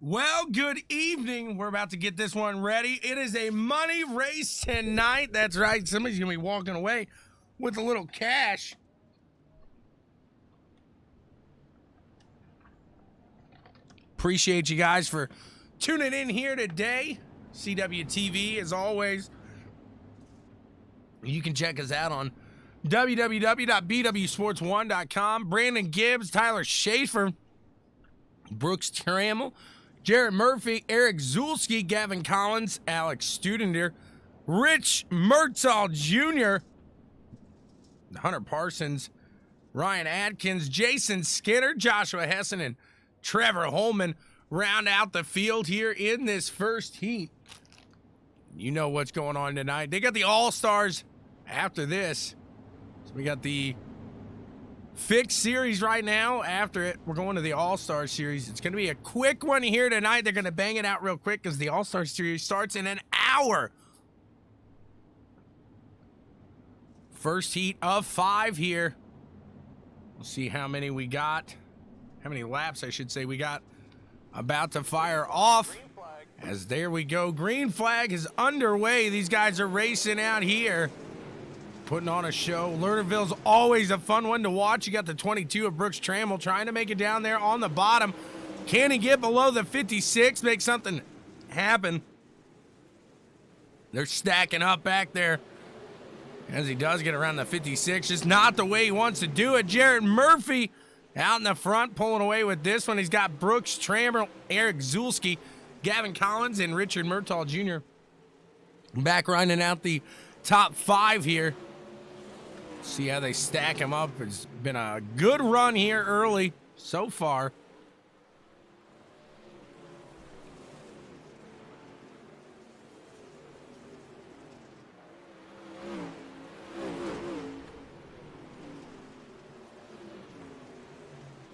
Well, good evening. We're about to get this one ready. It is a money race tonight. That's right. Somebody's going to be walking away with a little cash. Appreciate you guys for tuning in here today. CWTV, as always. You can check us out on www.bwsports1.com. Brandon Gibbs, Tyler Schaefer, Brooks Trammell, Jarrett Murphy, Eric Zulski, Gavin Collins, Alex Studender, Rich Murtaugh Jr., Hunter Parsons, Ryan Atkins, Jason Skinner, Joshua Hessen, and Trevor Holman round out the field here in this first heat. You know what's going on tonight. They got the All-Stars after this. So we got the Fixed Series right now. After it, we're going to the All-Star Series. It's going to be a quick one here tonight. They're going to bang it out real quick because the All-Star Series starts in an hour. First heat of 5 here. We'll see how many we got. How many laps, I should say, we got about to fire off. As there we go. Green flag is underway. These guys are racing out here, putting on a show. Lernerville's always a fun one to watch. You got the 22 of Brooks Trammell trying to make it down there on the bottom. Can he get below the 56, make something happen? They're stacking up back there as he does get around the 56. Just not the way he wants to do it. Jarrett Murphy out in the front pulling away with this one. He's got Brooks Trammell, Eric Zulski, Gavin Collins, and Richard Murtaugh Jr. back running out the top 5 here. See how they stack him up. It's been a good run here early so far.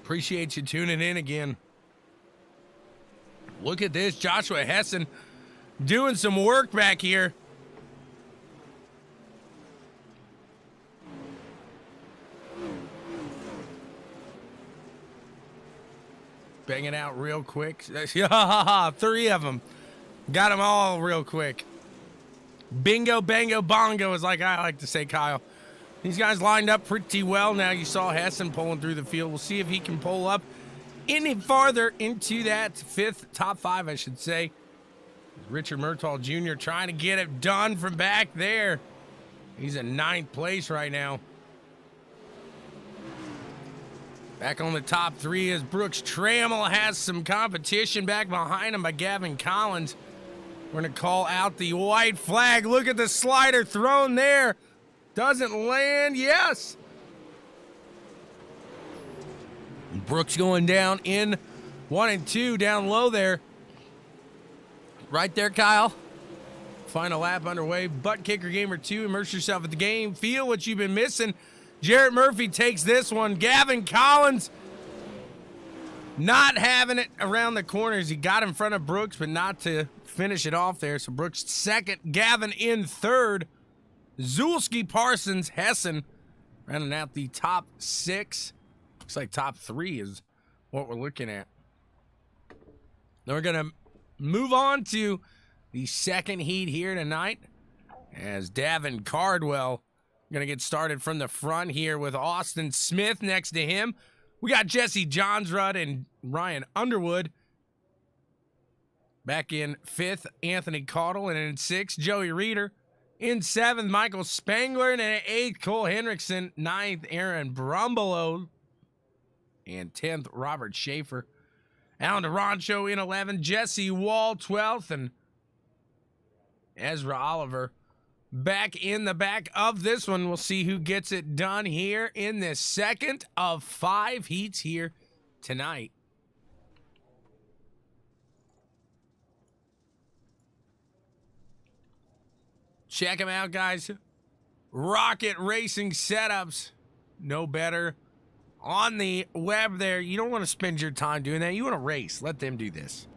Appreciate you tuning in again. Look at this. Joshua Hessen doing some work back here. Banging out real quick. 3 of them. Got them all real quick. Bingo, bango, bongo is like I like to say, Kyle. These guys lined up pretty well now. You saw Hessen pulling through the field. We'll see if he can pull up any farther into that 5th, top 5, I should say. Richard Murtaugh Jr. trying to get it done from back there. He's in 9th place right now. Back on the top 3 is Brooks Trammell. Has some competition back behind him by Gavin Collins. We're going to call out the white flag. Look at the slider thrown there. Doesn't land. Yes. Brooks going down in 1 and 2. Down low there. Right there, Kyle. Final lap underway. ButtKicker Gamer 2. Immerse yourself at the game. Feel what you've been missing. Jarrett Murphy takes this one. Gavin Collins not having it around the corners. He got in front of Brooks, but not to finish it off there. So Brooks 2nd. Gavin in 3rd. Zulski, Parsons, Hessen rounding out the top 6. Looks like top 3 is what we're looking at. Then we're going to move on to the 2nd heat here tonight as Davin Cardwell going to get started from the front here with Austin Smith next to him. We got Jesse Johnsrud and Ryan Underwood. Back in 5th, Anthony Caudle, and in 6th, Joey Reeder. In 7th, Michael Spangler, and in 8th, Cole Hendrickson. 9th, Aaron Brumbelow. And 10th, Robert Schaefer. Alan DeRoncho in 11th, Jesse Wall 12th, and Ezra Oliver back in the back of this one. We'll see who gets it done here in this 2nd of 5 heats here tonight. Check them out, guys. Rocket Racing Setups. No better. On the web there, you don't want to spend your time doing that. You want to race. Let them do this.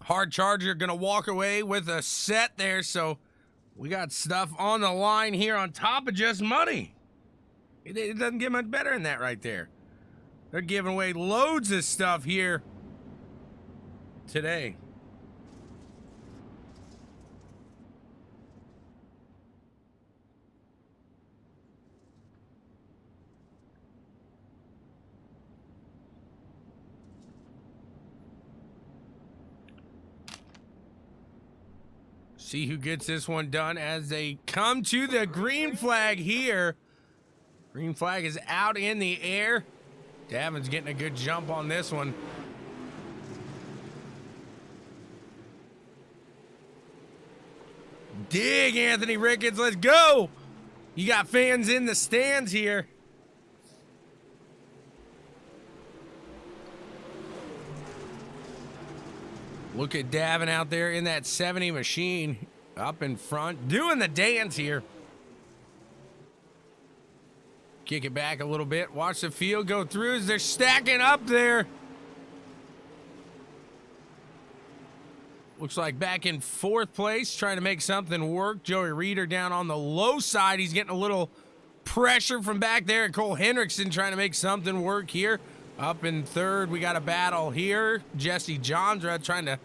Hard Charger going to walk away with a set there, so we got stuff on the line here on top of just money. It doesn't get much better than that right there. They're giving away loads of stuff here today. See who gets this one done as they come to the green flag here. Green flag is out in the air. Davin's getting a good jump on this one. Dig, Anthony Ricketts, let's go. You got fans in the stands here. Look at Davin out there in that 70 machine up in front, doing the dance here. Kick it back a little bit. Watch the field go through as they're stacking up there. Looks like back in fourth place, trying to make something work. Joey Reeder down on the low side. He's getting a little pressure from back there. And Cole Hendrickson trying to make something work here. Up in third, we got a battle here. Jesse Johnsrud trying to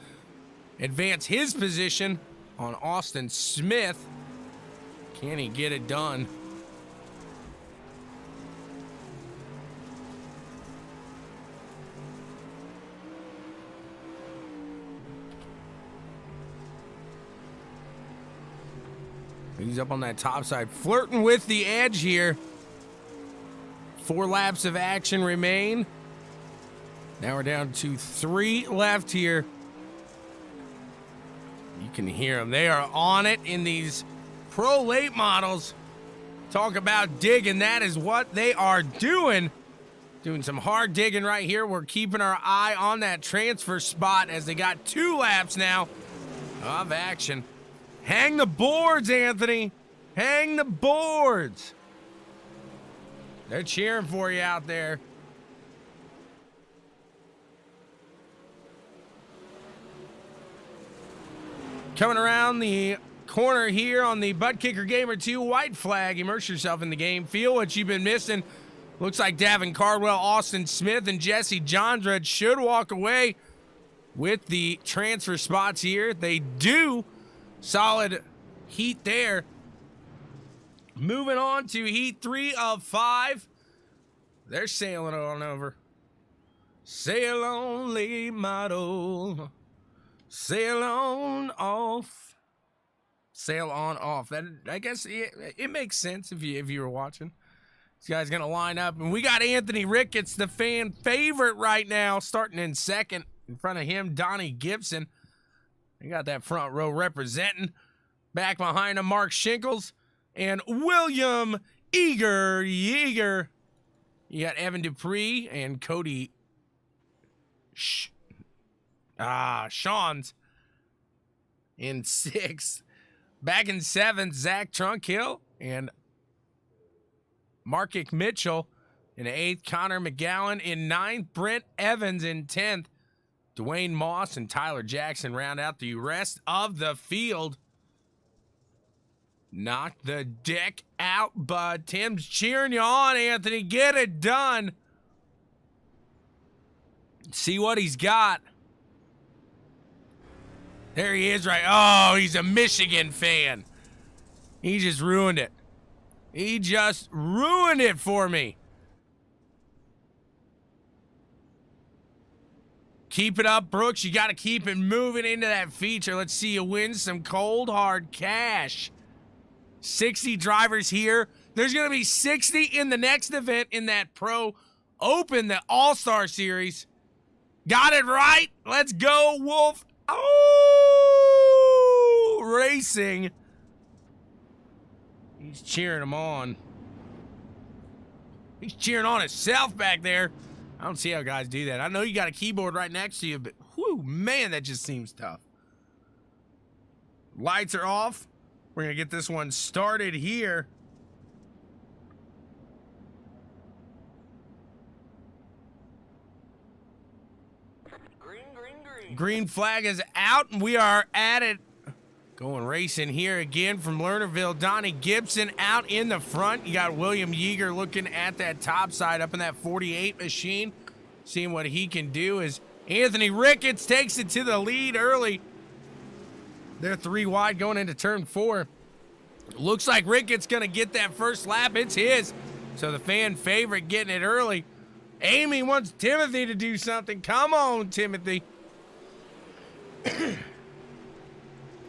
advance his position on Austin Smith. Can he get it done? He's up on that top side, flirting with the edge here. 4 laps of action remain. Now we're down to 3 left here. You can hear them. They are on it in these Pro late models. Talk about digging. That is what they are doing. Doing some hard digging right here. We're keeping our eye on that transfer spot as they got 2 laps now of action. Hang the boards, Anthony. Hang the boards. They're cheering for you out there. Coming around the corner here on the ButtKicker Gamer 2 white flag. Immerse yourself in the game. Feel what you've been missing. Looks like Davin Cardwell, Austin Smith, and Jesse Johnsrud should walk away with the transfer spots here. They do. Solid heat there. Moving on to heat 3 of 5. They're sailing on over. Sail on, late model. Sail on off. Sail on off. That, I guess it makes sense if you were watching. This guy's gonna line up, and we got Anthony Ricketts, the fan favorite right now, starting in second. In front of him, Donnie Gibson. They got that front row representing. Back behind him, Mark Shinkles and William Yeager. You got Evan Dupree and Cody Sean's in 6th. Back in 7th, Zach Trunkhill and Markick Mitchell in 8th. Connor McGowan in 9th. Brent Evans in 10th. Dwayne Moss and Tyler Jackson round out the rest of the field. Knock the deck out, bud. Tim's cheering you on, Anthony. Get it done. See what he's got. There he is, right? Oh, he's a Michigan fan. He just ruined it. He just ruined it for me. Keep it up, Brooks. You got to keep it moving into that feature. Let's see you win some cold, hard cash. 60 drivers here. There's going to be 60 in the next event in that Pro Open, the All-Star Series. Got it right. Let's go, Wolf. Oh, racing. He's cheering him on. He's cheering on himself back there. I don't see how guys do that. I know you got a keyboard right next to you, but whew, man, that just seems tough. Lights are off. We're going to get this one started here. Green, green, green. Green flag is out, and we are at it. Going racing here again from Lernerville. Donnie Gibson out in the front. You got William Yeager looking at that top side up in that 48 machine. Seeing what he can do as Anthony Ricketts takes it to the lead early. They're 3 wide going into turn 4. Looks like Ricketts going to get that first lap. It's his. So the fan favorite getting it early. Amy wants Timothy to do something. Come on, Timothy.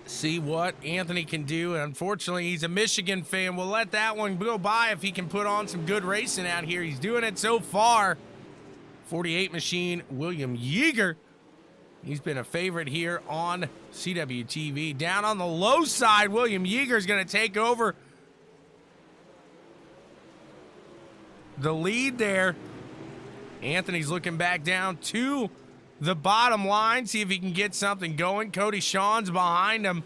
See what Anthony can do. Unfortunately, he's a Michigan fan. We'll let that one go by if he can put on some good racing out here. He's doing it so far. 48 machine, William Yeager. He's been a favorite here on CWTV. Down on the low side, William Yeager is going to take over the lead there. Anthony's looking back down to the bottom line, see if he can get something going. Cody Shawn's behind him.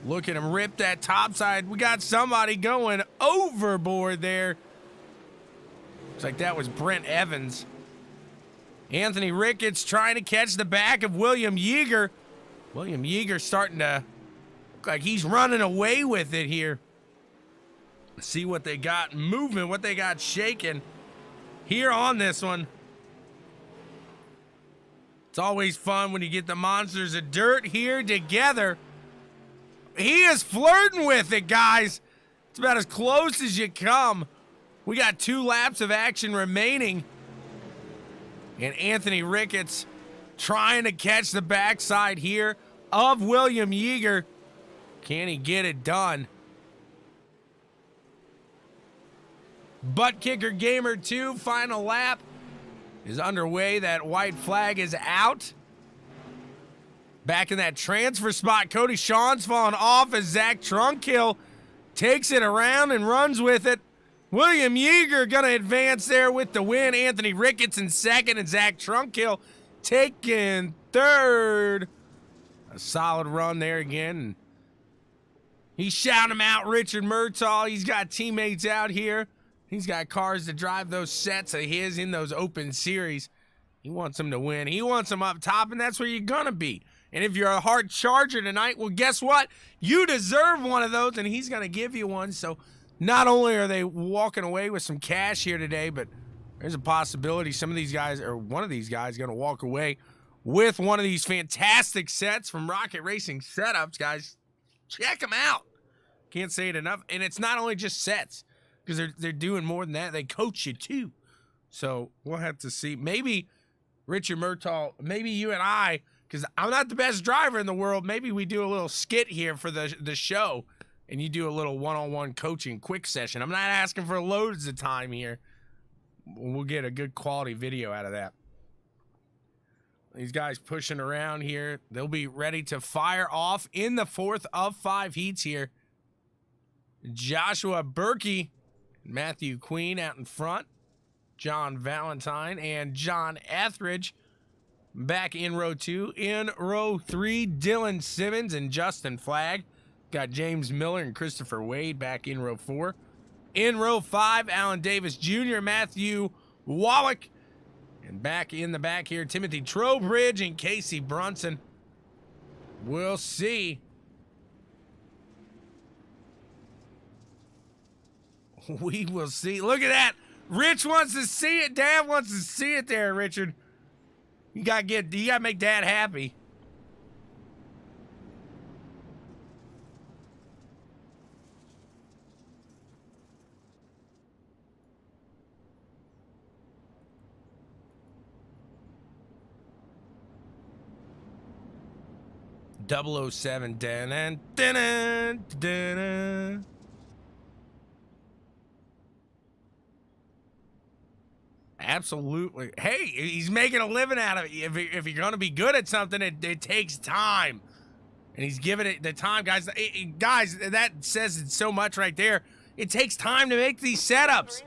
Look at him rip that top side. We got somebody going overboard there. Looks like that was Brent Evans. Anthony Ricketts trying to catch the back of William Yeager. William Yeager starting to look like he's running away with it here. See what they got moving, what they got shaking here on this one. It's always fun when you get the monsters of dirt here together. He is flirting with it, guys. It's about as close as you come. We got 2 laps of action remaining. And Anthony Ricketts trying to catch the backside here of William Yeager. Can he get it done? ButtKicker Gamer 2, final lap is underway. That white flag is out. Back in that transfer spot, Cody Shawn's falling off as Zach Trunkill takes it around and runs with it. William Yeager going to advance there with the win. Anthony Ricketts in second and Zach Trunkill taking third. A solid run there again. He's shouting him out, Richard Murtaugh. He's got teammates out here. He's got cars to drive those sets of his in those open series. He wants them to win. He wants them up top, and that's where you're going to be. And if you're a hard charger tonight, well, guess what? You deserve one of those, and he's going to give you one. So not only are they walking away with some cash here today, but there's a possibility some of these guys, or one of these guys, going to walk away with one of these fantastic sets from Rocket Racing Setups, guys. Check them out. Can't say it enough. And it's not only just sets, because they're doing more than that. They coach you too. So we'll have to see. Maybe Richard Murtaugh, maybe you and I, because I'm not the best driver in the world, maybe we do a little skit here for the show, and you do a little one-on-one coaching quick session. I'm not asking for loads of time here. We'll get a good quality video out of that. These guys pushing around here. They'll be ready to fire off in the 4th of 5 heats here. Joshua Berkey, Matthew Queen out in front. John Valentine and John Etheridge back in row 2. In row 3, Dylan Simmons and Justin Flagg. Got James Miller and Christopher Wade back in row 4. In row 5, Alan Davis Jr., Matthew Wallach. And back in the back here, Timothy Trowbridge and Casey Brunson. We'll see. We will see. Look at that. Rich wants to see it. Dad wants to see it there, Richard. You gotta make Dad happy. .007. Dun, dun, dun, dun. Absolutely. Hey, he's making a living out of it. If you're going to be good at something, it takes time. And he's giving it the time, guys. Guys, that says it so much right there. It takes time to make these setups.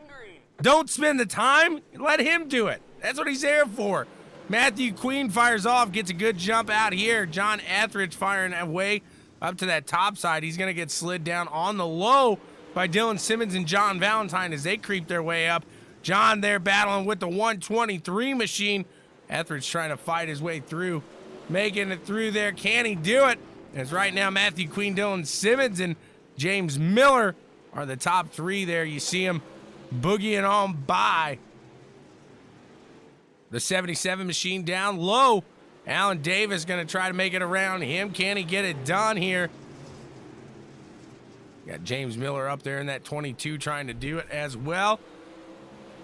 Don't spend the time. Let him do it. That's what he's there for. Matthew Queen fires off, gets a good jump out here. John Etheridge firing away up to that top side. He's going to get slid down on the low by Dylan Simmons and John Valentine as they creep their way up. John there battling with the 123 machine. Etheridge trying to fight his way through, making it through there. Can he do it? As right now, Matthew Queen, Dylan Simmons, and James Miller are the top three there. You see him boogieing on by. The 77 machine down low. Alan Davis going to try to make it around him. Can he get it done here? Got James Miller up there in that 22 trying to do it as well.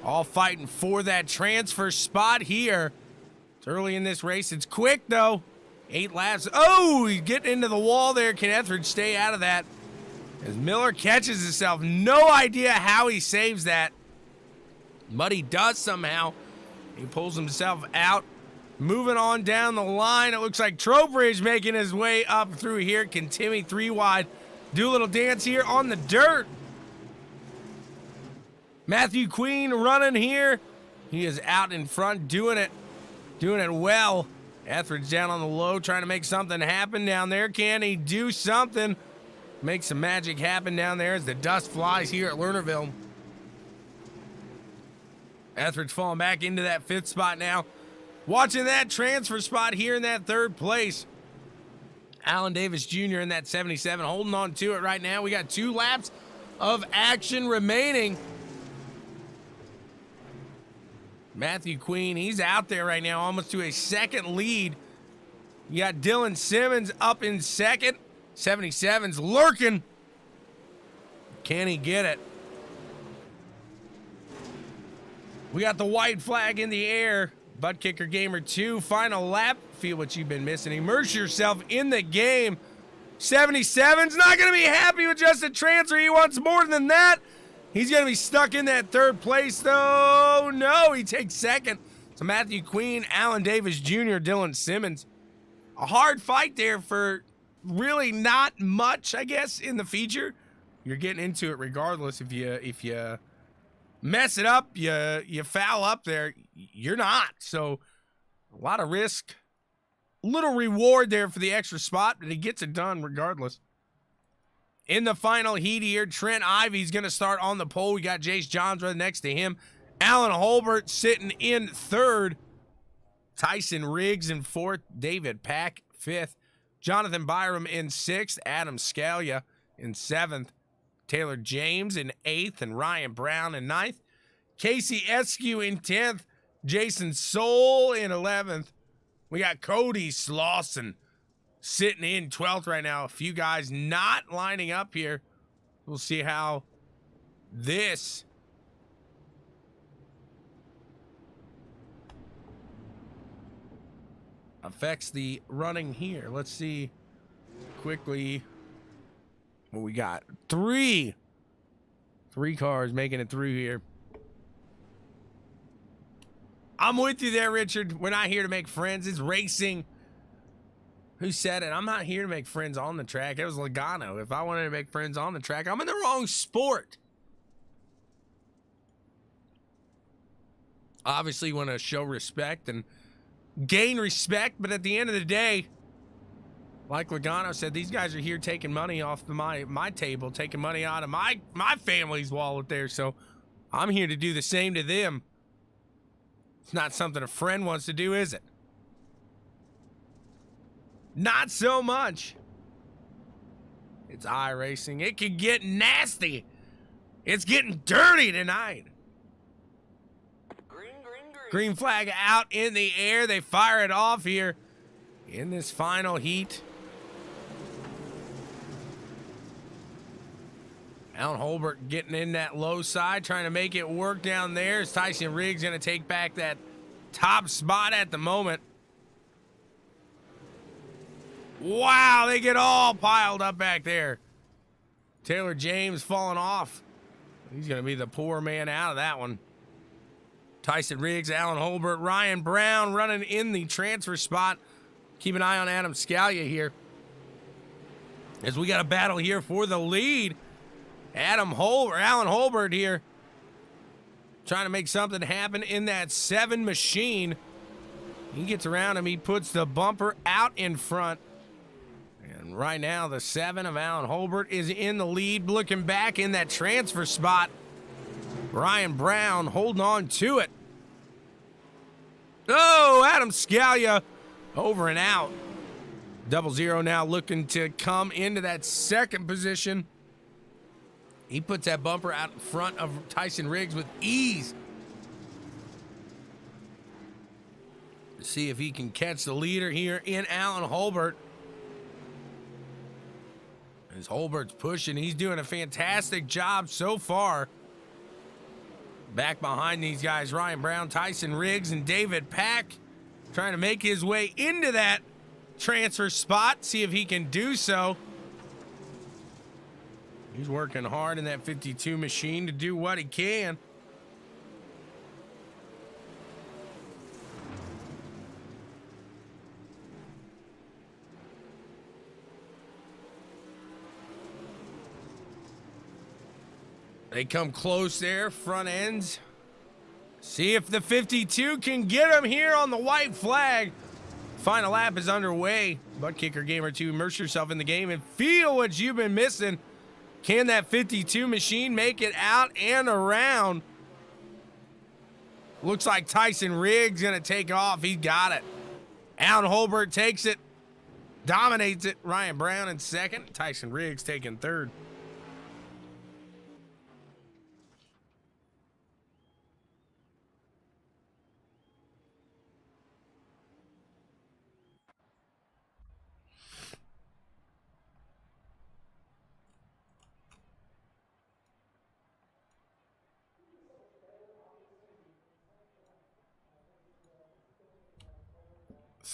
All fighting for that transfer spot here. It's early in this race. It's quick, though. 8 laps. Oh, he's getting into the wall there. Can Etheridge stay out of that? As Miller catches himself. No idea how he saves that. But he does somehow. He pulls himself out. Moving on down the line. It looks like Trowbridge making his way up through here. Can Timmy 3 wide do a little dance here on the dirt? Matthew Queen running here. He is out in front doing it well. Etheridge down on the low trying to make something happen down there. Can he do something? Make some magic happen down there as the dust flies here at Lernerville. Etheridge falling back into that 5th spot now. Watching that transfer spot here in that 3rd place. Alan Davis Jr. in that 77 holding on to it right now. We got 2 laps of action remaining. Matthew Queen, he's out there right now almost to a 2nd lead. You got Dylan Simmons up in 2nd. 77's lurking. Can he get it? We got the white flag in the air. ButtKicker Gamer 2, final lap. Feel what you've been missing. Immerse yourself in the game. 77's not going to be happy with just a transfer. He wants more than that. He's going to be stuck in that 3rd place, though. No, he takes 2nd. So Matthew Queen, Alan Davis Jr., Dylan Simmons. A hard fight there for really not much, I guess, in the feature. You're getting into it regardless. If you mess it up, you foul up there, you're not. So a lot of risk, little reward there for the extra spot, but he gets it done regardless. In the final heat here, Trent Ivy's going to start on the pole. We got Jace Johns right next to him. Alan Holbert sitting in 3rd. Tyson Riggs in 4th. David Pack 5th. Jonathan Byram in 6th. Adam Scalia in 7th. Taylor James in 8th. And Ryan Brown in 9th. Casey Eskew in 10th. Jason Soul in 11th. We got Cody Slauson sitting in 12th right now. A few guys not lining up here. We'll see how this affects the running here. Let's see quickly what we got. Three cars making it through here. I'm with you there, Richard. We're not here to make friends. It's racing. Who said it? I'm not here to make friends on the track. It was Logano. If I wanted to make friends on the track, I'm in the wrong sport. Obviously, you want to show respect and gain respect, but at the end of the day, like Logano said, these guys are here taking money off my table, taking money out of my family's wallet there. So I'm here to do the same to them. It's not something a friend wants to do, is it? Not so much. It's iRacing. It can get nasty. It's getting dirty tonight. Green flag out in the air. They fire it off here in this final heat. Alan Holbert getting in that low side, trying to make it work down there. As Tyson Riggs going to take back that top spot at the moment. Wow, they get all piled up back there. Taylor James falling off. He's going to be the poor man out of that one. Tyson Riggs, Alan Holbert, Ryan Brown running in the transfer spot. Keep an eye on Adam Scalia here, as we got a battle here for the lead. Alan Holbert here, trying to make something happen in that 7 machine. He gets around him. He puts the bumper out in front. And right now, the 7 of Alan Holbert is in the lead, looking back in that transfer spot. Ryan Brown holding on to it. Oh, Adam Scalia over and out. 00 now looking to come into that second position. He puts that bumper out in front of Tyson Riggs with ease. See if he can catch the leader here in Alan Holbert. As Holbert's pushing, he's doing a fantastic job so far. Back behind these guys, Ryan Brown, Tyson Riggs, and David Pack trying to make his way into that transfer spot. See if he can do so. He's working hard in that 52 machine to do what he can. They come close there, front ends. See if the 52 can get him here on the white flag. Final lap is underway. ButtKicker Gamer 2, immerse yourself in the game and feel what you've been missing. Can that 52 machine make it out and around? Looks like Tyson Riggs gonna take off. He got it. Alan Holbert takes it, dominates it. Ryan Brown in second. Tyson Riggs taking third.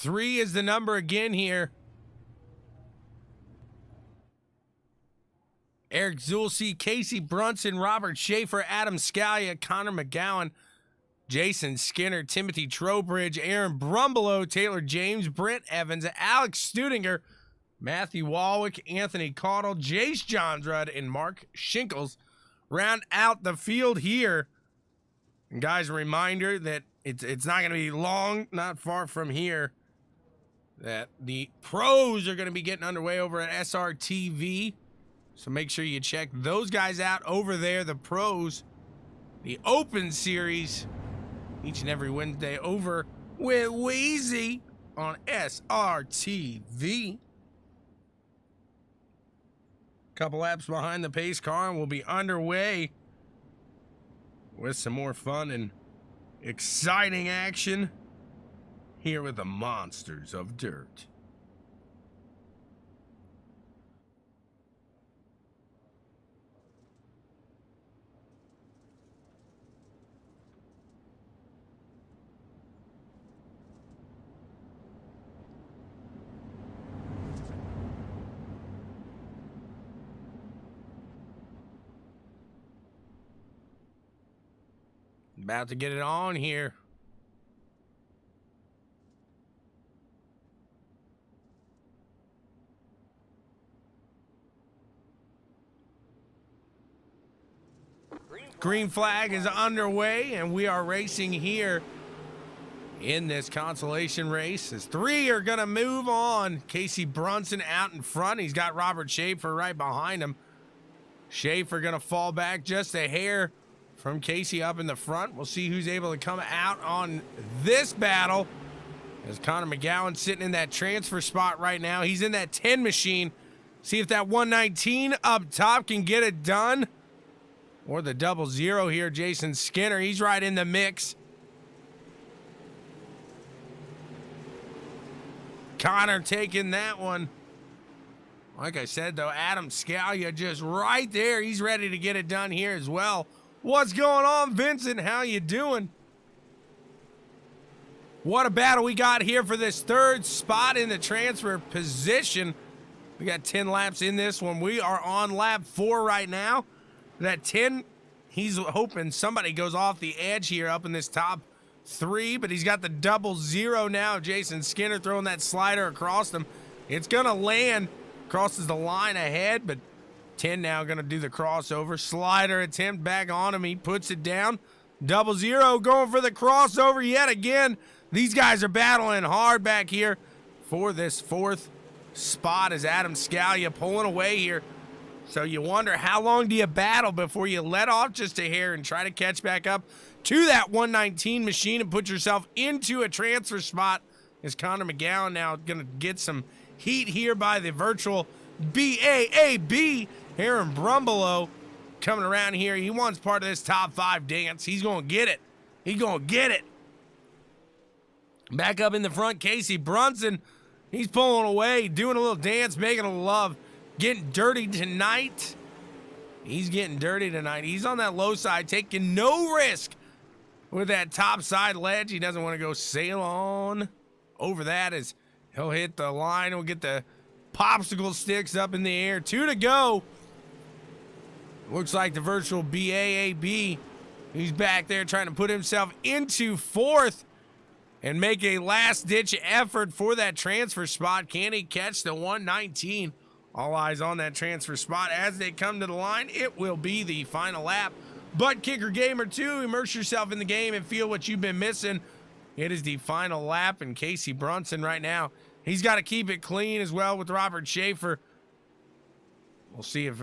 Three is the number again here. Eric Zulce, Casey Brunson, Robert Schaefer, Adam Scalia, Connor McGowan, Jason Skinner, Timothy Trowbridge, Aaron Brumbelow, Taylor James, Brent Evans, Alex Studinger, Matthew Walwick, Anthony Caudle, Jace Johnsrud, and Mark Shinkles round out the field here. And guys, a reminder that it's not going to be long, not far from here, that the pros are going to be getting underway over at SRTV. So make sure you check those guys out over there, the pros, the Open Series, each and every Wednesday over with Wheezy on SRTV. Couple laps behind the pace car and we'll be underway with some more fun and exciting action here with the Monsters of Dirt. About to get it on here. Green flag is underway, and we are racing here in this consolation race. As three are going to move on. Casey Brunson out in front. He's got Robert Schaefer right behind him. Schaefer going to fall back just a hair from Casey up in the front. We'll see who's able to come out on this battle. As Connor McGowan sitting in that transfer spot right now. He's in that 10 machine. See if that 119 up top can get it done. Or the 00 here, Jason Skinner. He's right in the mix. Connor taking that one. Like I said, though, Adam Scalia just right there. He's ready to get it done here as well. What's going on, Vincent? How you doing? What a battle we got here for this third spot in the transfer position. We got 10 laps in this one. We are on lap 4 right now. That 10, he's hoping somebody goes off the edge here up in this top 3, but he's got the 00 now. Jason Skinner throwing that slider across him. It's going to land, crosses the line ahead, but 10 now going to do the crossover. Slider attempt back on him. He puts it down. 00 going for the crossover yet again. These guys are battling hard back here for this fourth spot as Adam Scalia pulling away here. So you wonder, how long do you battle before you let off just a hair and try to catch back up to that 119 machine and put yourself into a transfer spot. Is Connor McGowan now going to get some heat here by the virtual BAAB? Aaron Brumbelow coming around here. He wants part of this top 5 dance. He's going to get it. He's going to get it. Back up in the front, Casey Brunson. He's pulling away, doing a little dance, making a love, getting dirty tonight. He's getting dirty tonight. He's on that low side, taking no risk with that top side ledge. He doesn't want to go sail on over that as he'll hit the line. He'll get the popsicle sticks up in the air. 2 to go. Looks like the virtual BAAB. He's back there trying to put himself into 4th and make a last-ditch effort for that transfer spot. Can he catch the 119? All eyes on that transfer spot as they come to the line. It will be the final lap. ButtKicker Gamer 2, immerse yourself in the game and feel what you've been missing. It is the final lap, and Casey Brunson right now, he's got to keep it clean as well with Robert Schaefer. We'll see if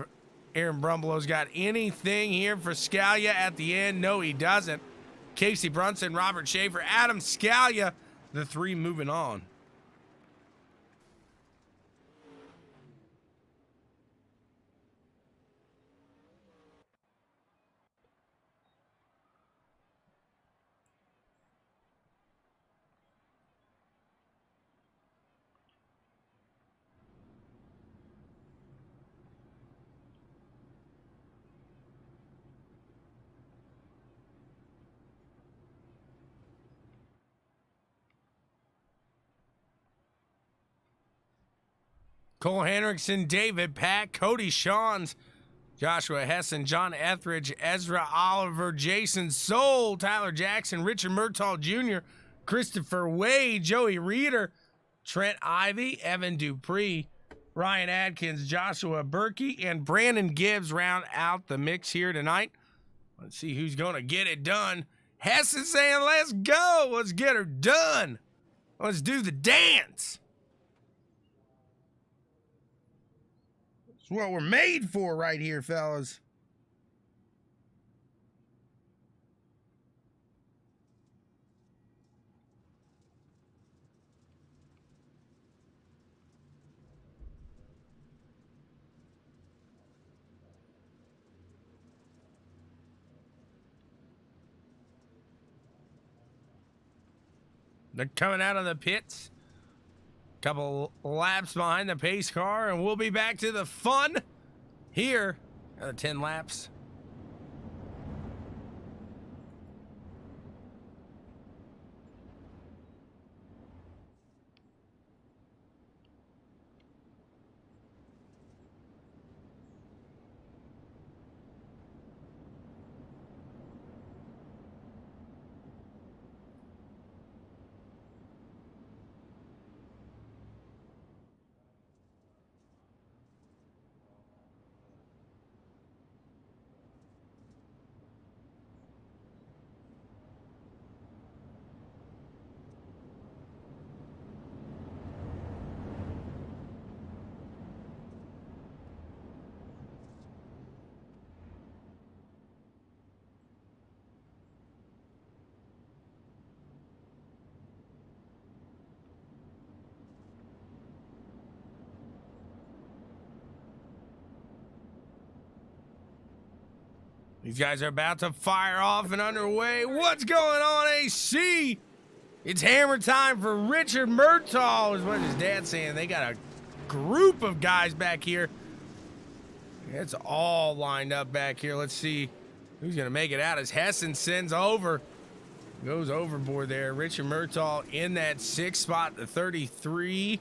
Aaron Brumbelow's got anything here for Scalia at the end. No, he doesn't. Casey Brunson, Robert Schaefer, Adam Scalia, the 3 moving on. Cole Henriksen, David Pack, Cody Shawns, Joshua Hessen, John Etheridge, Ezra Oliver, Jason Soul, Tyler Jackson, Richard Murtaugh Jr., Christopher Wade, Joey Reeder, Trent Ivey, Evan Dupree, Ryan Adkins, Joshua Berkey, and Brandon Gibbs round out the mix here tonight. Let's see who's going to get it done. Hessen saying, let's go. Let's get her done. Let's do the dance. It's what we're made for right here, fellas. They're coming out of the pits. Couple laps behind the pace car, and we'll be back to the fun here. 10 laps. These guys are about to fire off and underway. What's going on, AC? It's hammer time for Richard Murtaugh, is what his dad's saying. They got a group of guys back here. It's all lined up back here. Let's see who's going to make it out as Hessen sends over. Goes overboard there. Richard Murtaugh in that 6th spot, the 33.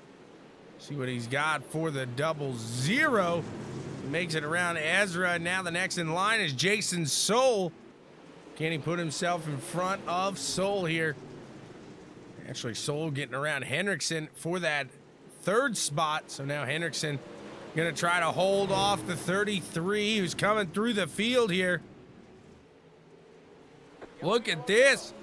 See what he's got for the 00. Makes it around Ezra. Now the next in line is Jason Soul. Can he put himself in front of Soul here? Actually, Soul getting around Henriksen for that 3rd spot. So now Henriksen going to try to hold off the 33 who's coming through the field here. Look at this.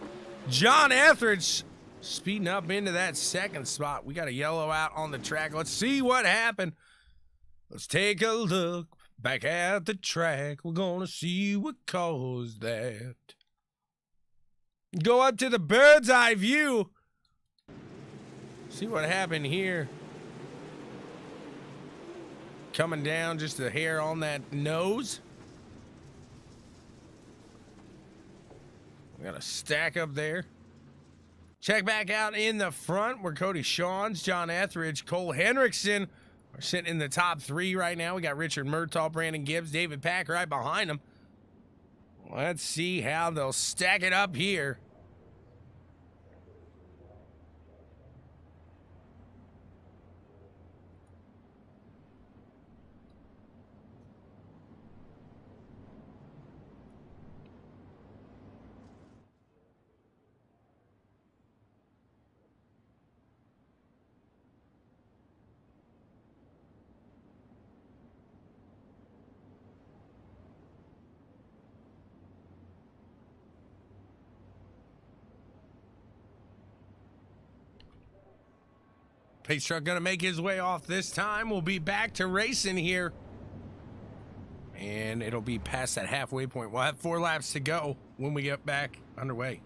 John Etheridge speeding up into that 2nd spot. We got a yellow out on the track. Let's see what happened. Let's take a look back at the track. We're gonna see what caused that. Go up to the bird's eye view. See what happened here. Coming down just a hair on that nose. We got a stack up there. Check back out in the front where Cody Shawns, John Etheridge, Cole Henriksen are sitting in the top 3 right now. We got Richard Murtaugh, Brandon Gibbs, David Pack right behind them. Let's see how they'll stack it up here. Pace truck gonna make his way off this time. We'll be back to racing here. And it'll be past that halfway point. We'll have 4 laps to go when we get back underway.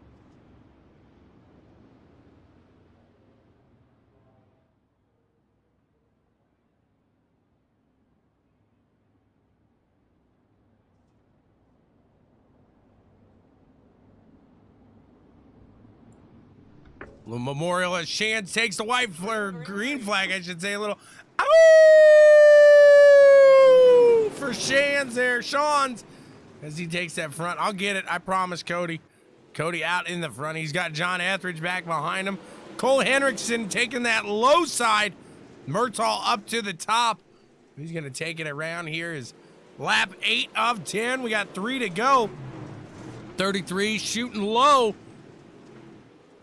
Little memorial as Shan takes the white flag, green flag, I should say, a little. Ow! For Shan's there, Sean's, as he takes that front. I'll get it, I promise, Cody. Cody out in the front. He's got John Etheridge back behind him. Cole Henriksen taking that low side. Murtaugh up to the top. He's going to take it around here. Is lap 8 of 10. We got 3 to go. 33 shooting low.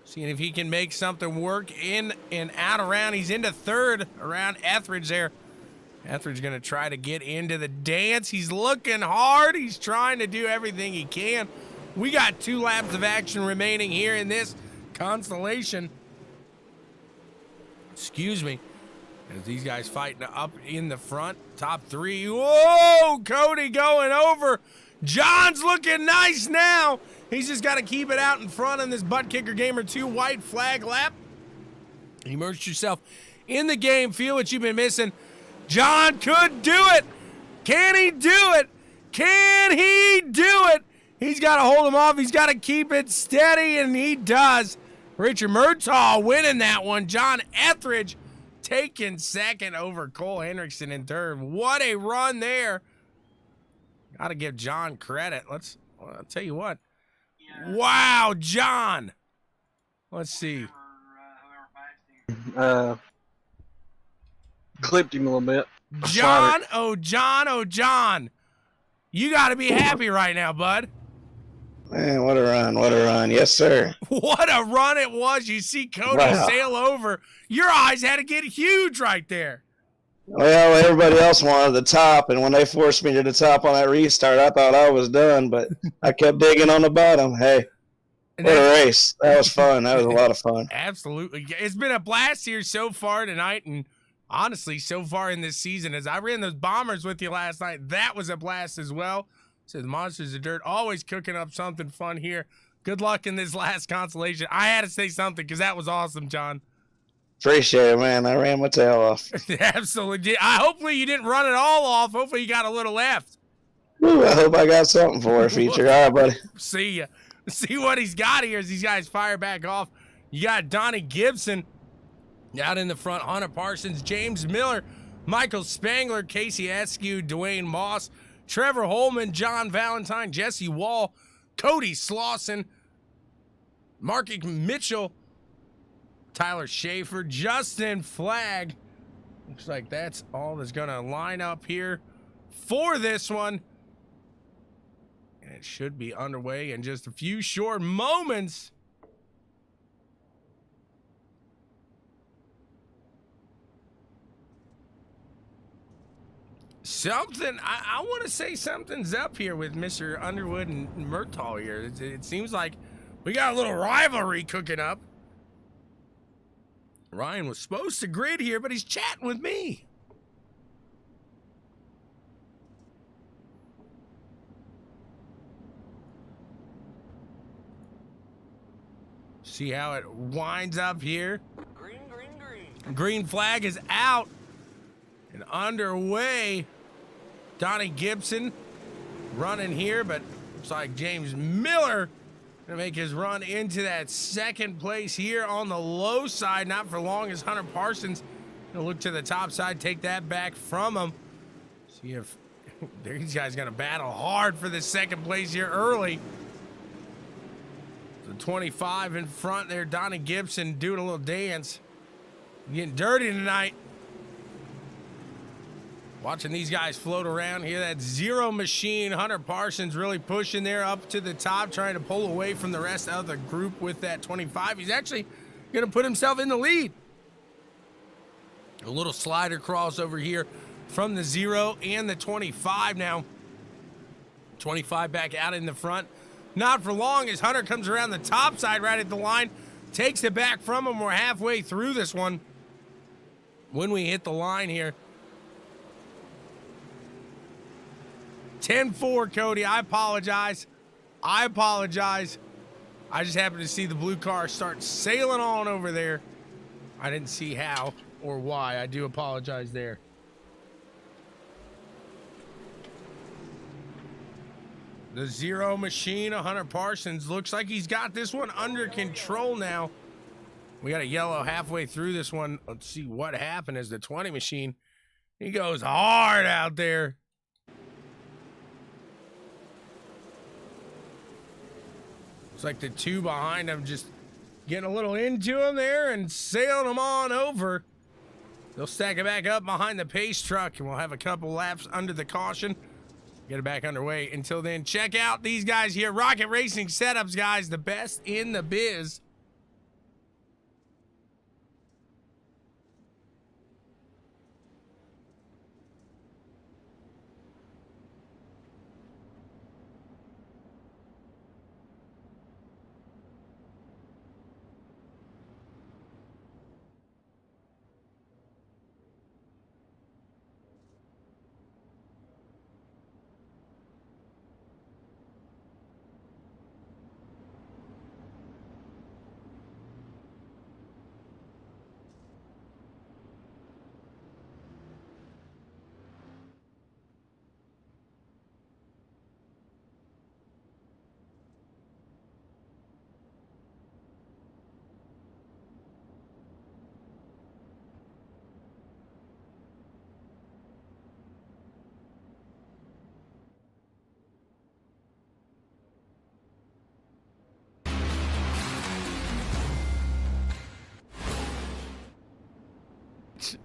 Seeing if he can make something work in and out around. He's into 3rd around Etheridge there. Etheridge going to try to get into the dance. He's looking hard. He's trying to do everything he can. We got 2 laps of action remaining here in this constellation. Excuse me. As these guys fighting up in the front. Top 3. Whoa! Cody going over. John's looking nice now. He's just got to keep it out in front in this ButtKicker Gamer 2 white flag lap. Immerse yourself in the game. Feel what you've been missing. John could do it. Can he do it? Can he do it? He's got to hold him off. He's got to keep it steady, and he does. Richard Murtaugh winning that one. John Etheridge taking 2nd over Cole Henriksen in 3rd. What a run there. Got to give John credit. I'll tell you what. Wow, John. Let's see. Clipped him a little bit. John, oh, John, oh, John. You got to be happy right now, bud. Man, what a run. What a run. Yes, sir. What a run it was. You see Cody sail over. Your eyes had to get huge right there. Well, everybody else wanted the top, and when they forced me to the top on that restart, I thought I was done, but I kept digging on the bottom. Hey, what a race. That was fun. That was a lot of fun. Absolutely. It's been a blast here so far tonight, and honestly, so far in this season. As I ran those bombers with you last night, that was a blast as well. So the Monsters of Dirt always cooking up something fun here. Good luck in this last constellation. I had to say something because that was awesome, John. Appreciate it, man. I ran my tail off. Absolutely. Hopefully you didn't run it all off. Hopefully you got a little left. Ooh, I hope I got something for a feature. All right, buddy. See ya. See what he's got here as these guys fire back off. You got Donnie Gibson out in the front. Hunter Parsons, James Miller, Michael Spangler, Casey Askew, Dwayne Moss, Trevor Holman, John Valentine, Jesse Wall, Cody Slauson, Mark Mitchell, Tyler Schaefer, Justin Flagg. Looks like that's all that's going to line up here for this one. And it should be underway in just a few short moments. I want to say something's up here with Mr. Underwood and Murtaugh here. It seems like we got a little rivalry cooking up. Ryan was supposed to grid here, but he's chatting with me. See how it winds up here. Green, green, green. Green flag is out and underway. Donnie Gibson running here, but looks like James Miller gonna make his run into that second place here on the low side. Not for long as Hunter Parsons gonna look to the top side, take that back from him. See if these guys gonna battle hard for the second place here early. The 25 in front there, Donnie Gibson doing a little dance. Getting dirty tonight. Watching these guys float around here. That Zero Machine, Hunter Parsons really pushing there up to the top, trying to pull away from the rest of the group with that 25. He's actually going to put himself in the lead. A little slider crossover here from the Zero and the 25 now. 25 back out in the front. Not for long as Hunter comes around the top side right at the line. Takes it back from him. We're halfway through this one when we hit the line here. 10-4, Cody. I apologize. I just happened to see the blue car start sailing on over there. I didn't see how or why. I do apologize there. The Zero Machine, Hunter Parsons, looks like he's got this one under control now. We got a yellow halfway through this one. Let's see what happened as the 20 Machine. He goes hard out there. Looks like the two behind him just getting a little into him there and sailing him on over. They'll stack it back up behind the pace truck, and we'll have a couple laps under the caution. Get it back underway. Until then, check out these guys here. Rocket Racing Setups, guys. The best in the biz.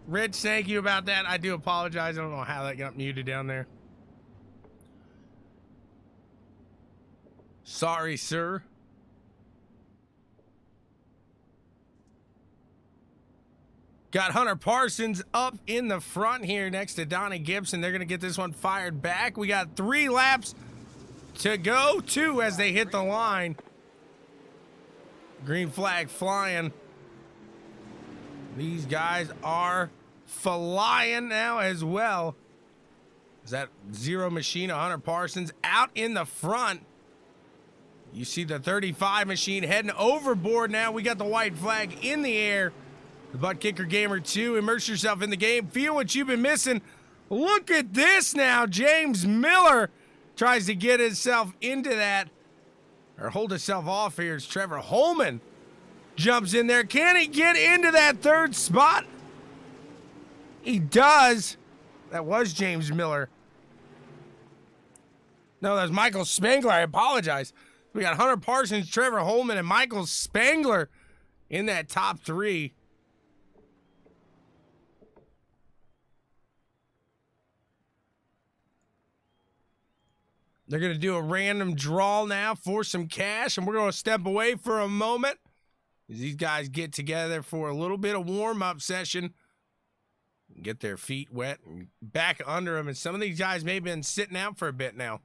Rich, thank you about that. I do apologize. I don't know how that got muted down there. Sorry, sir. Got Hunter Parsons up in the front here next to Donnie Gibson. They're going to get this one fired back. We got 3 laps to go, 2 as they hit the line. Green flag flying. These guys are flying now as well. Is that Zero Machine, Hunter Parsons out in the front. You see the 35 Machine heading overboard now. We got the white flag in the air. The ButtKicker Gamer 2, immerse yourself in the game. Feel what you've been missing. Look at this now. James Miller tries to get himself into that, or hold himself off here. It's Trevor Holman. Jumps in there. Can he get into that 3rd spot? He does. That was James Miller. No, that was Michael Spangler. I apologize. We got Hunter Parsons, Trevor Holman, and Michael Spangler in that top 3. They're going to do a random draw now for some cash, and we're going to step away for a moment as these guys get together for a little bit of warm-up session, get their feet wet and back under them. And some of these guys may have been sitting out for a bit now.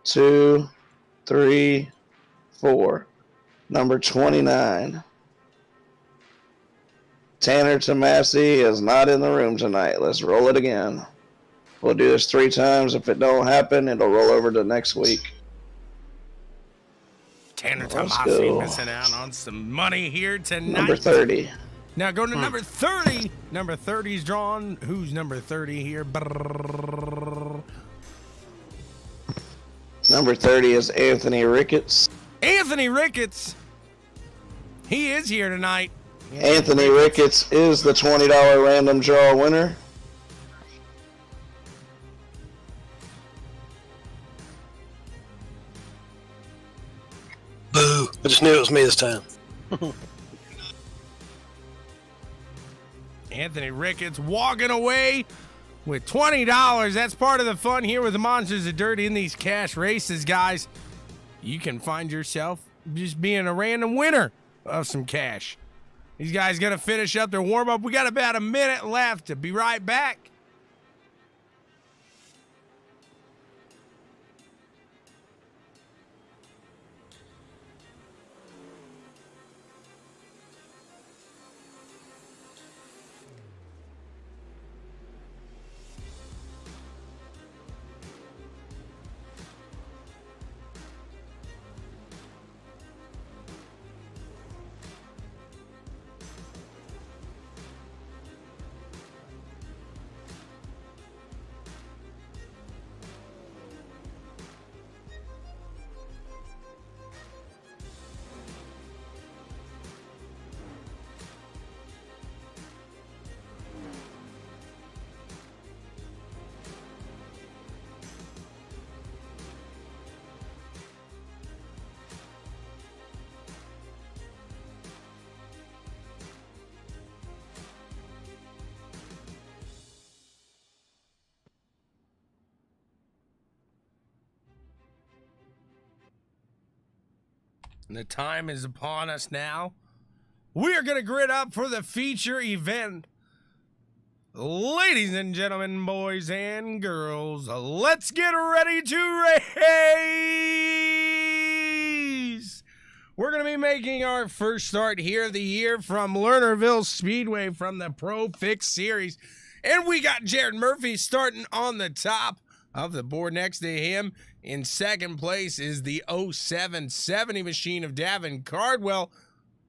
2, 3, 4. Number 29. Tanner Tomasi is not in the room tonight. Let's roll it again. We'll do this 3 times. If it don't happen, it'll roll over to next week. Tanner Tomasi missing out on some money here tonight. Number 30. Now go to number 30. Number 30's drawn. Who's number 30 here? Number 30 is Anthony Ricketts. Anthony Ricketts. He is here tonight. Anthony Ricketts is the $20 random draw winner. Boo. I just knew it was me this time. Anthony Ricketts walking away with $20. That's part of the fun here with the Monsters of Dirt in these cash races, guys. You can find yourself just being a random winner of some cash. These guys going to finish up their warm-up. We got about a minute left. To be right back. And the time is upon us now. We are going to grid up for the feature event. Ladies and gentlemen, boys and girls, let's get ready to race. We're going to be making our first start here of the year from Lernerville Speedway from the Pro Fixed Series. And we got Jared Murphy starting on the top of the board. Next to him in second place is the 0770 machine of Davin Cardwell.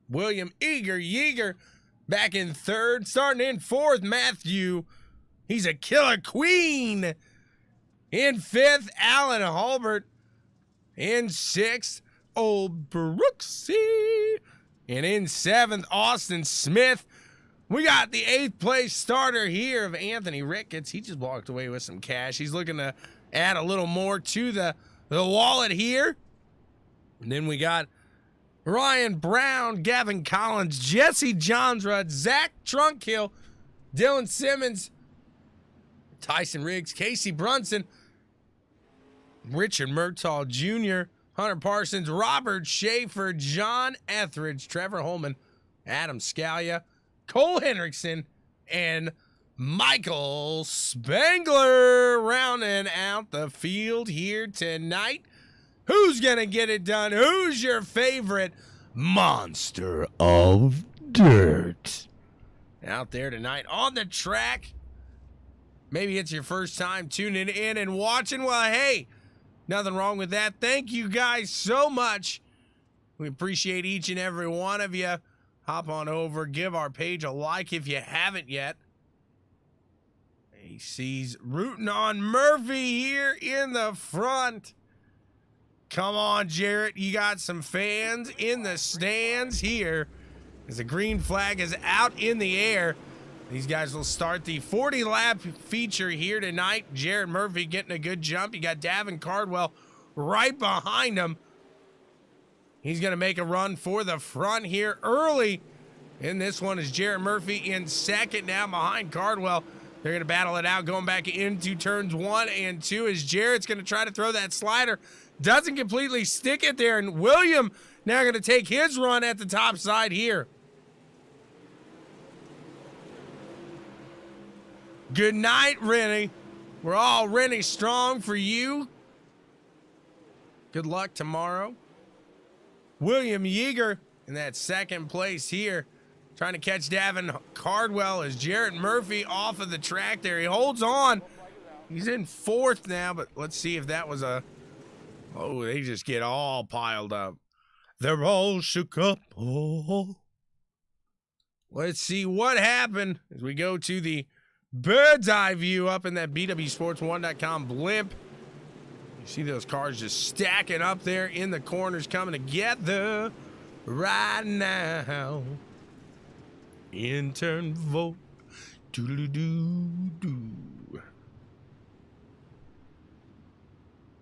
William Yeager back in third. Starting in fourth, Matthew. He's a killer queen. In fifth, Alan Hulbert. In sixth, Old Brooksy. And in seventh, Austin Smith. We got the 8th place starter here of Anthony Ricketts. He just walked away with some cash. He's looking to add a little more to the wallet here. And then we got Ryan Brown, Gavin Collins, Jesse Johnsrud, Zach Trunkhill, Dylan Simmons, Tyson Riggs, Casey Brunson, Richard Murtaugh Jr., Hunter Parsons, Robert Schaefer, John Etheridge, Trevor Holman, Adam Scalia, Cole Hendrickson, and Michael Spangler rounding out the field here tonight. Who's going to get it done? Who's your favorite monster of dirt out there tonight on the track? Maybe it's your first time tuning in and watching. Well, hey, nothing wrong with that. Thank you guys so much. We appreciate each and every one of you. Hop on over, give our page a like if you haven't yet. AC's rooting on Murphy here in the front. Come on, Jarrett. You got some fans in the stands here as the green flag is out in the air. These guys will start the 40-lap feature here tonight. Jared Murphy getting a good jump. You got Davin Cardwell right behind him. He's going to make a run for the front here early. And this one is Jared Murphy in second now behind Cardwell. They're going to battle it out going back into turns 1 and 2 as Jarrett's going to try to throw that slider. Doesn't completely stick it there. And William now going to take his run at the top side here. Good night, Rennie. We're all Rennie strong for you. Good luck tomorrow. William Yeager in that second place here. Trying to catch Davin Cardwell as Jarrett Murphy off of the track there. He holds on. He's in fourth now, but let's see if that was a... Oh, they just get all piled up. They're all shook up. Oh. Let's see what happened as we go to the bird's eye view up in that BWSports1.com blimp. You see those cars just stacking up there in the corners coming together right now. Intern vote. Doodle-doo-doo.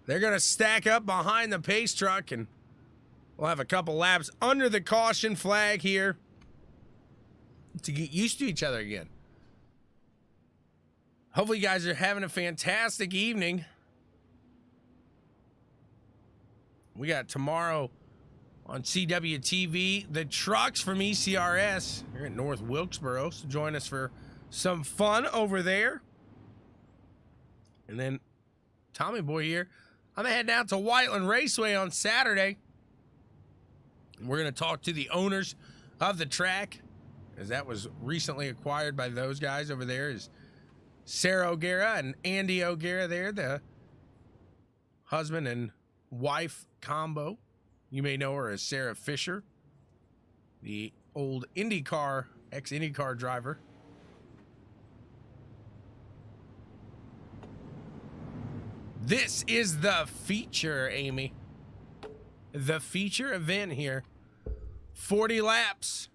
They're going to stack up behind the pace truck, and we'll have a couple laps under the caution flag here to get used to each other again. Hopefully you guys are having a fantastic evening. We got tomorrow on CWTV, the trucks from ECRS here in North Wilkesboro. So join us for some fun over there. And then Tommy Boy here. I'm heading out to Whiteland Raceway on Saturday. We're going to talk to the owners of the track, as that was recently acquired by those guys over there. Is Sarah O'Gara and Andy O'Gara there, the husband and wife combo. You may know her as Sarah Fisher, the old IndyCar, ex-IndyCar driver. This is the feature, Amy. The feature event here. 40 laps.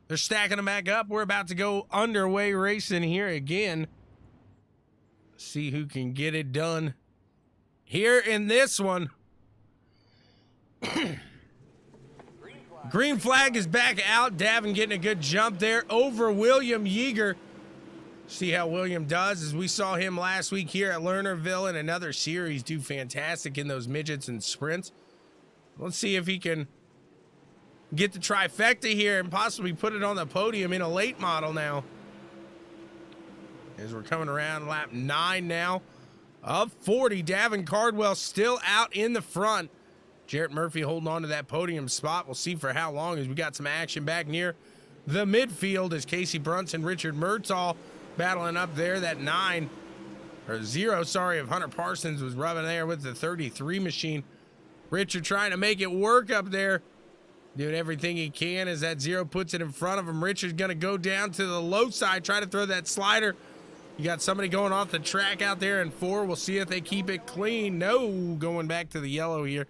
They're stacking them back up. We're about to go underway racing here again. See who can get it done here in this one. Green flag is back out. Davin getting a good jump there over William Yeager. See how William does, as we saw him last week here at Lernerville in another series do fantastic in those midgets and sprints. Let's see if he can get the trifecta here and possibly put it on the podium in a late model now. As we're coming around lap 9 now of 40. Davin Cardwell still out in the front. Jarrett Murphy holding on to that podium spot. We'll see for how long, as we got some action back near the midfield as Casey Brunson, Richard Murtaugh battling up there. That 0, of Hunter Parsons was rubbing there with the 33 machine. Richard trying to make it work up there, doing everything he can as that 0 puts it in front of him. Richard's going to go down to the low side, try to throw that slider. You got somebody going off the track out there in 4. We'll see if they keep it clean. No, going back to the yellow here.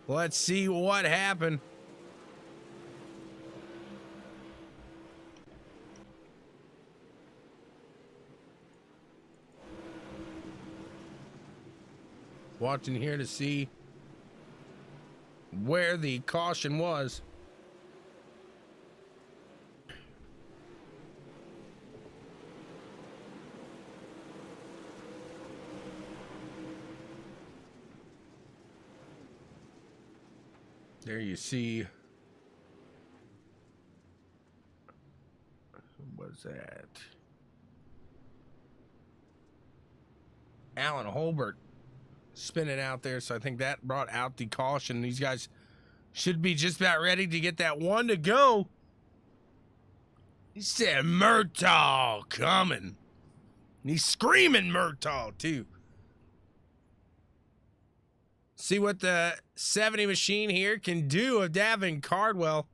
Let's see what happened. Watching here to see where the caution was. There you see. What's that? Alan Holbert spinning out there, so I think that brought out the caution. These guys should be just about ready to get that one to go. He said Murtaugh coming. And he's screaming Murtaugh too. See what the 70 machine here can do of Davin Cardwell,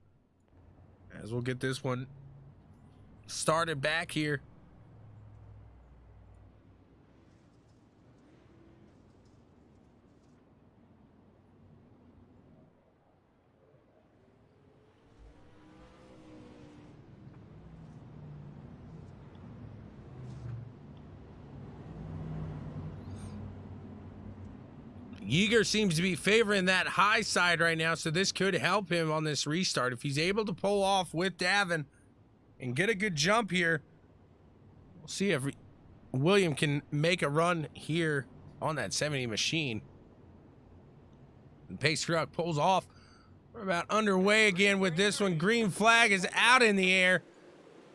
as we'll get this one started back here. Yeager seems to be favoring that high side right now, so this could help him on this restart. If he's able to pull off with Davin and get a good jump here, we'll see if William can make a run here on that 70 machine. The pace truck pulls off. We're about underway again with this one. Green flag is out in the air,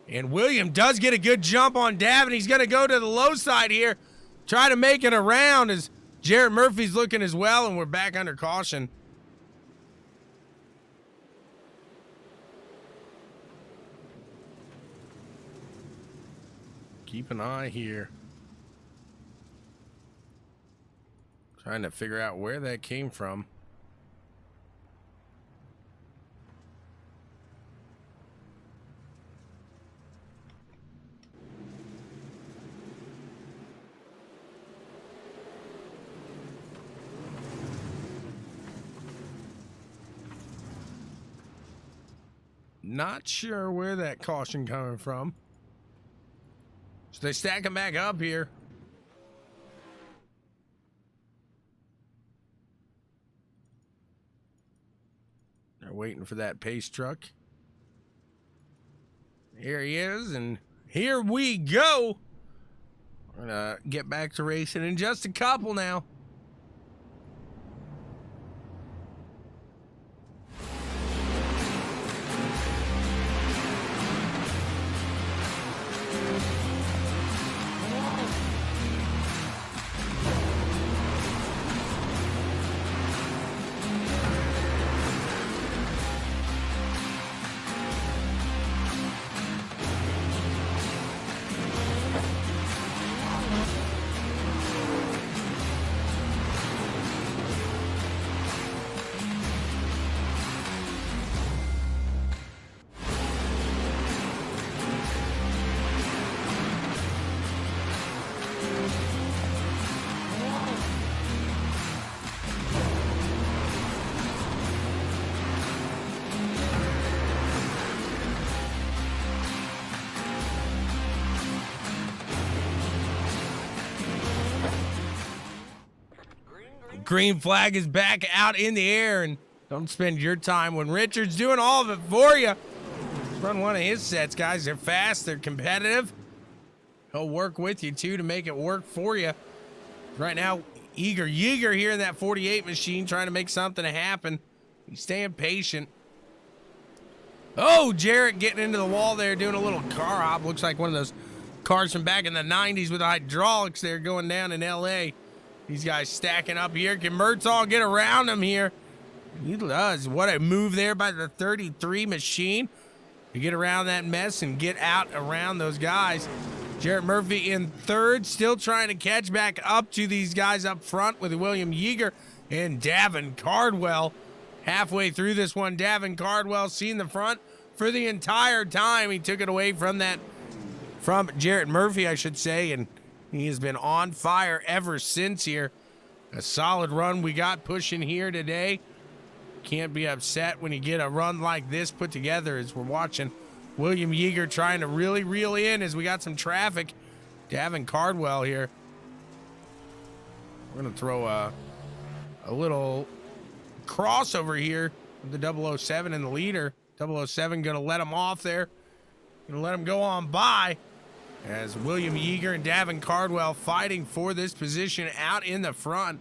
and William does get a good jump on Davin. He's going to go to the low side here, try to make it around as Jarrett Murphy's looking as well, and we're back under caution. Keep an eye here. Trying to figure out where that came from. Not sure where that caution coming from. So they stack them back up here. They're waiting for that pace truck. Here he is, and here we go. We're gonna get back to racing in just a couple now. Green flag is back out in the air, and don't spend your time when Richard's doing all of it for you. Run one of his sets, guys. They're fast, they're competitive. He'll work with you too to make it work for you. Right now, Yeager here in that 48 machine trying to make something happen. He's staying patient. Oh, Jarrett getting into the wall there, doing a little car hop. Looks like one of those cars from back in the 90s with the hydraulics there going down in LA. These guys stacking up here. Can Murtaugh get around him here? He does. What a move there by the 33 machine to get around that mess and get out around those guys. Jarrett Murphy in third, still trying to catch back up to these guys up front with William Yeager and Davin Cardwell. Halfway through this one, Davin Cardwell seen the front for the entire time. He took it away from Jarrett Murphy, I should say, and he has been on fire ever since here. A solid run we got pushing here today. Can't be upset when you get a run like this put together as we're watching William Yeager trying to really reel in as we got some traffic. Davin Cardwell here. We're going to throw a little crossover here with the 007 and the leader. 007 going to let him off there. Going to let him go on by. As William Yeager and Davin Cardwell fighting for this position out in the front.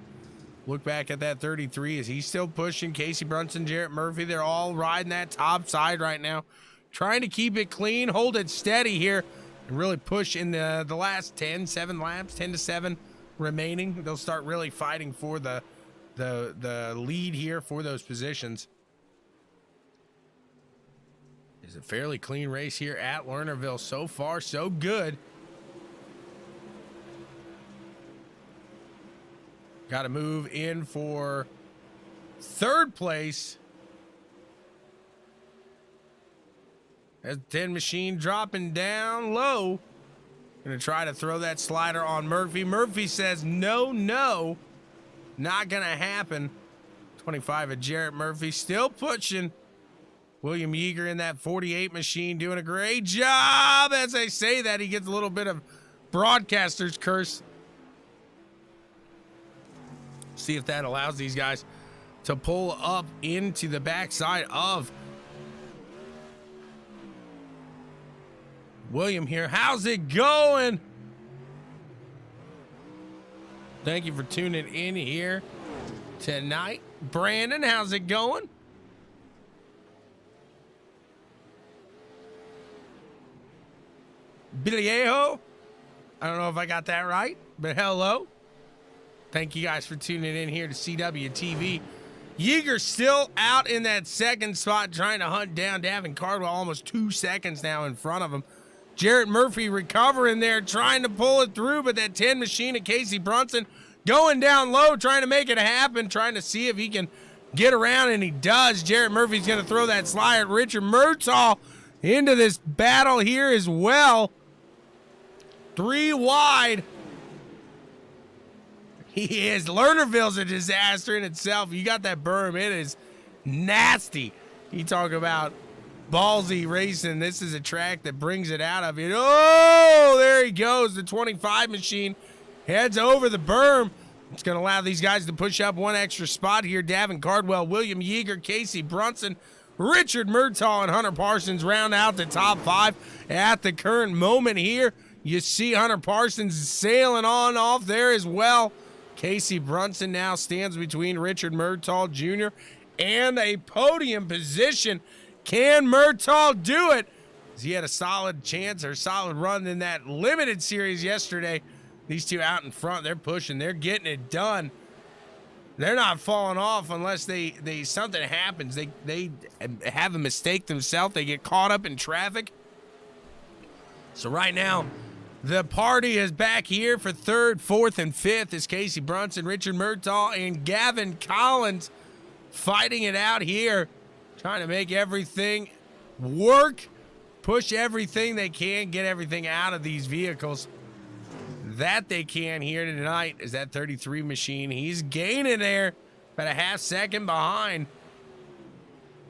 Look back at that 33. Is he still pushing? Casey Brunson, Jarrett Murphy, they're all riding that top side right now. Trying to keep it clean, hold it steady here, and really push in the last 7 laps, 10 to 7 remaining. They'll start really fighting for the lead here for those positions. It's a fairly clean race here at Lernerville. So far, so good. Got to move in for third place. That 10 machine dropping down low. Gonna try to throw that slider on Murphy. Murphy says no, not gonna happen. 25 of Jarrett Murphy still pushing. William Yeager in that 48 machine doing a great job. As I say that, he gets a little bit of broadcaster's curse. See if that allows these guys to pull up into the backside of William here. How's it going? Thank you for tuning in here tonight. Brandon, how's it going? Biliejo, I don't know if I got that right, but hello. Thank you guys for tuning in here to CWTV. Yeager still out in that second spot trying to hunt down Davin Cardwell, almost 2 seconds now in front of him. Jarrett Murphy recovering there, trying to pull it through, but that 10 machine of Casey Brunson going down low, trying to make it happen, trying to see if he can get around, and he does. Jarrett Murphy's going to throw that slide at Richard Murtaugh into this battle here as well. 3 wide. He is. Lernerville's a disaster in itself. You got that berm. It is nasty. You talk about ballsy racing. This is a track that brings it out of it. Oh, there he goes. The 25 machine heads over the berm. It's going to allow these guys to push up 1 extra spot here. Davin Cardwell, William Yeager, Casey Brunson, Richard Murtaugh, and Hunter Parsons round out the top 5 at the current moment here. You see Hunter Parsons sailing on off there as well. Casey Brunson now stands between Richard Murtaugh Jr. and a podium position. Can Murtaugh do it? He had a solid chance or solid run in that limited series yesterday. These two out in front, they're pushing, they're getting it done. They're not falling off unless they something happens. They have a mistake themselves. They get caught up in traffic. So right now, the party is back here for 3rd, 4th, and 5th as Casey Brunson, Richard Murtaugh, and Gavin Collins fighting it out here, trying to make everything work, push everything they can, get everything out of these vehicles that they can here tonight. Is that 33 machine. He's gaining there, about a half second behind.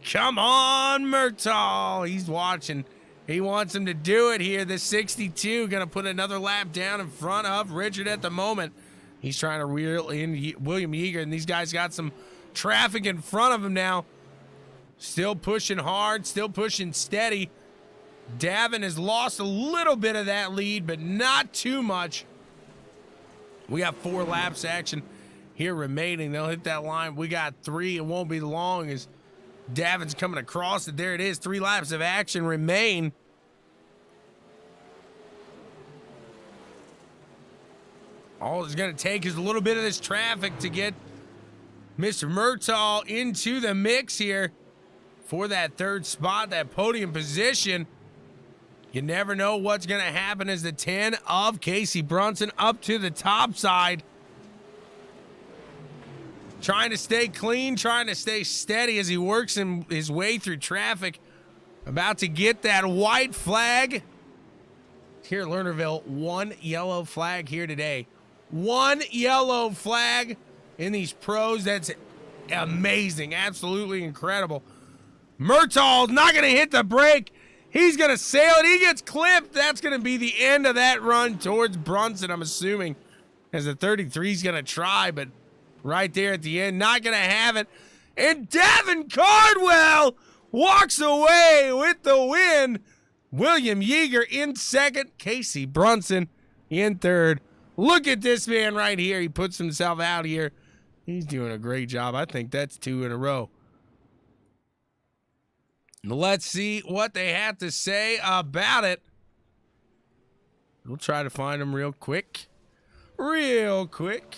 Come on, Murtaugh. He's watching. He wants him to do it here. The 62 going to put another lap down in front of Richard at the moment. He's trying to reel in William Yeager, and these guys got some traffic in front of him now. Still pushing hard, still pushing steady. Davin has lost a little bit of that lead, but not too much. We got 4 laps action here remaining. They'll hit that line. We got 3. It won't be long as Davin's coming across it. There it is. 3 laps of action remain. All it's going to take is a little bit of this traffic to get Mr. Murtaugh into the mix here for that 3rd spot, that podium position. You never know what's going to happen as the 10 of Casey Brunson up to the top side. Trying to stay clean, trying to stay steady as he works his way through traffic. About to get that white flag. Here at Lernerville, 1 yellow flag here today. 1 yellow flag in these pros. That's amazing. Absolutely incredible. Murtaugh's not going to hit the brake. He's going to sail it. He gets clipped. That's going to be the end of that run towards Brunson, I'm assuming, as the 33 is going to try, but right there at the end, not going to have it. And Davin Cardwell walks away with the win. William Yeager in 2nd, Casey Brunson in 3rd. Look at this man right here. He puts himself out here. He's doing a great job. I think that's 2 in a row. Let's see what they have to say about it. We'll try to find them real quick. Real quick.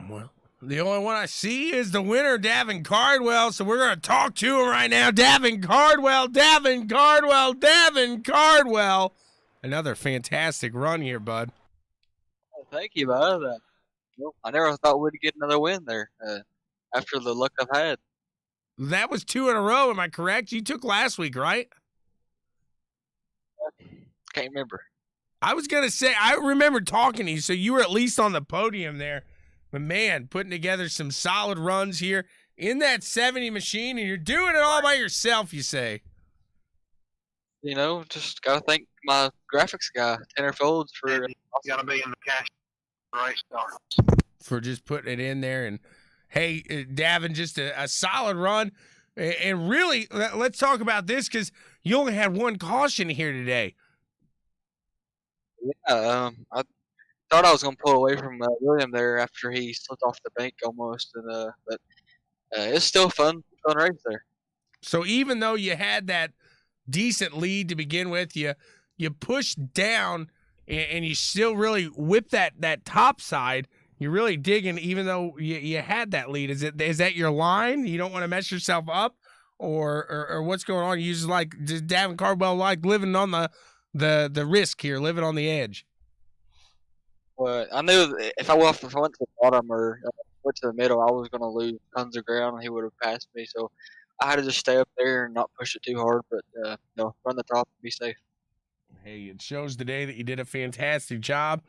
Well, the only one I see is the winner, Davin Cardwell, so we're going to talk to him right now. Davin Cardwell, Davin Cardwell, Davin Cardwell. Another fantastic run here, bud. Oh, thank you, bud. I never thought we'd get another win there after the luck I've had. That was 2 in a row, am I correct? You took last week, right? Can't remember. I was going to say, I remember talking to you, so you were at least on the podium there. But, man, putting together some solid runs here in that 70 machine, and you're doing it all by yourself, you say. You know, just got to thank my graphics guy, Tanner Folds, for... Got to be in the cash race start. For just putting it in there. And, hey, Davin, just a solid run. And really, let's talk about this because you only had 1 caution here today. Yeah, I thought I was gonna pull away from William there after he slipped off the bank almost, and but it's still fun race there. So even though you had that decent lead to begin with, you pushed down and you still really whip that top side. You're really digging, even though you had that lead. Is that your line? You don't want to mess yourself up, or what's going on? You just Davin Cardwell like living on the risk here, living on the edge. But I knew if I went to the bottom or went to the middle, I was gonna lose tons of ground, and he would have passed me. So I had to just stay up there and not push it too hard, but run the top and be safe. Hey, it shows today that you did a fantastic job.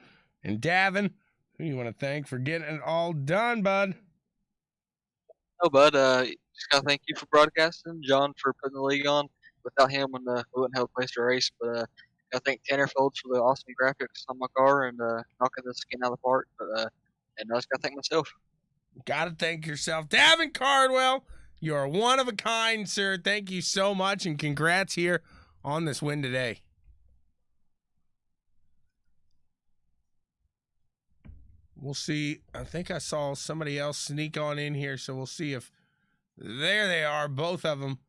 And Davin, who you want to thank for getting it all done, bud? No, bud. Just gotta thank you for broadcasting, John for putting the league on. Without him, we wouldn't have a place to race. But gotta thank Tanner Folds for the awesome graphics on my car and knocking the skin out of the park. But and I just gotta thank myself. Gotta thank yourself, Davin Cardwell. You're one of a kind, sir. Thank you so much, and congrats here on this win today. We'll see. I think I saw somebody else sneak on in here, so we'll see if there they are, both of them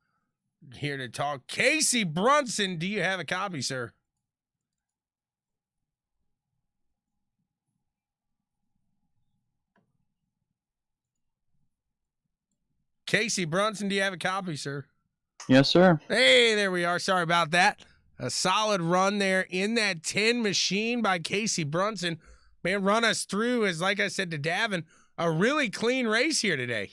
here to talk. Casey Brunson, do you have a copy, sir? Casey Brunson, do you have a copy, sir? Yes, sir. Hey, there we are. Sorry about that. A solid run there in that 10 machine by Casey Brunson. Man, run us through, as like I said to Davin, a really clean race here today.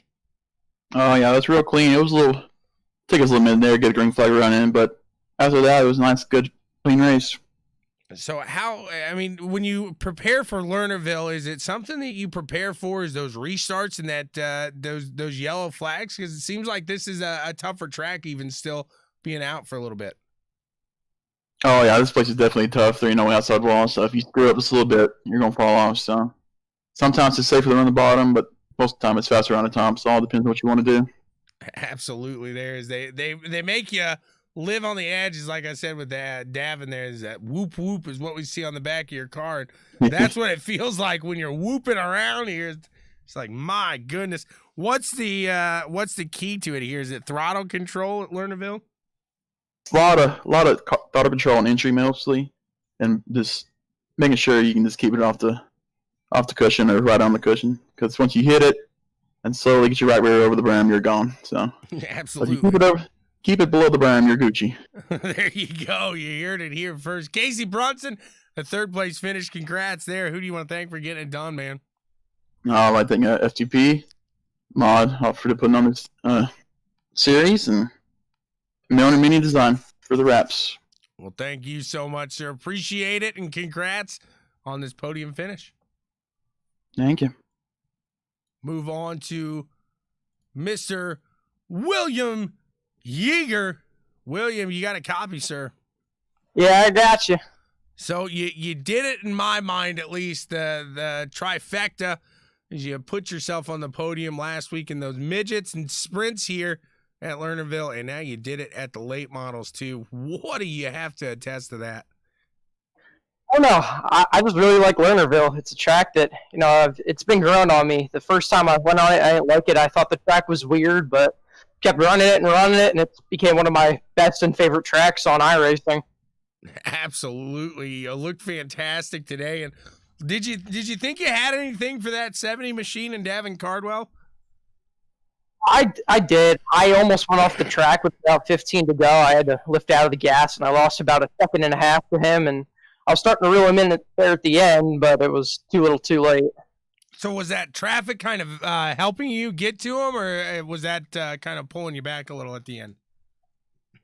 Oh, yeah, that's real clean. It was took us a little minute there to get a green flag run in, but after that, it was a nice, good, clean race. So when you prepare for Lernerville, is it something that you prepare for is those restarts and that those yellow flags? Because it seems like this is a tougher track, even still being out for a little bit. Oh, yeah, this place is definitely tough. There ain't no outside wall and stuff. If you screw up just a little bit, you're going to fall off. So sometimes it's safer to run the bottom, but most of the time it's faster on the top. So it all depends on what you want to do. Absolutely. They make you live on the edges, like I said with Davin there, is that whoop whoop is what we see on the back of your car. And that's what it feels like when you're whooping around here. It's like, my goodness. What's the key to it here? Is it throttle control at Lernerville? A lot of throttle control on entry mostly, and just making sure you can just keep it off the cushion or right on the cushion. Because once you hit it and slowly get your right rear over the brim, you're gone. So absolutely, if you keep it below the brim, you're Gucci. There you go. You heard it here first. Casey Brunson, a third place finish. Congrats there. Who do you want to thank for getting it done, man? I think FTP mod for putting on this series and Millionaire Mini Design for the wraps. Well, thank you so much, sir. Appreciate it, and congrats on this podium finish. Thank you. Move on to Mr. William Yeager. William, you got a copy, sir? Yeah, I got you. So you did it, in my mind at least, the trifecta, as you put yourself on the podium last week in those midgets and sprints here at Lernerville, and now you did it at the late models too. What do you have to attest to that? Oh no, I just really like Lernerville. It's a track that, it's been growing on me. The first time I went on it, I didn't like it. I thought the track was weird, but kept running it, and it became one of my best and favorite tracks on iRacing. Absolutely. You looked fantastic today. And did you think you had anything for that 70 machine in Davin Cardwell? I did. I almost went off the track with about 15 to go. I had to lift out of the gas, and I lost about a second and a half to him, and I was starting to reel him in there at the end, but it was too little too late. So was that traffic kind of helping you get to him, or was that kind of pulling you back a little at the end?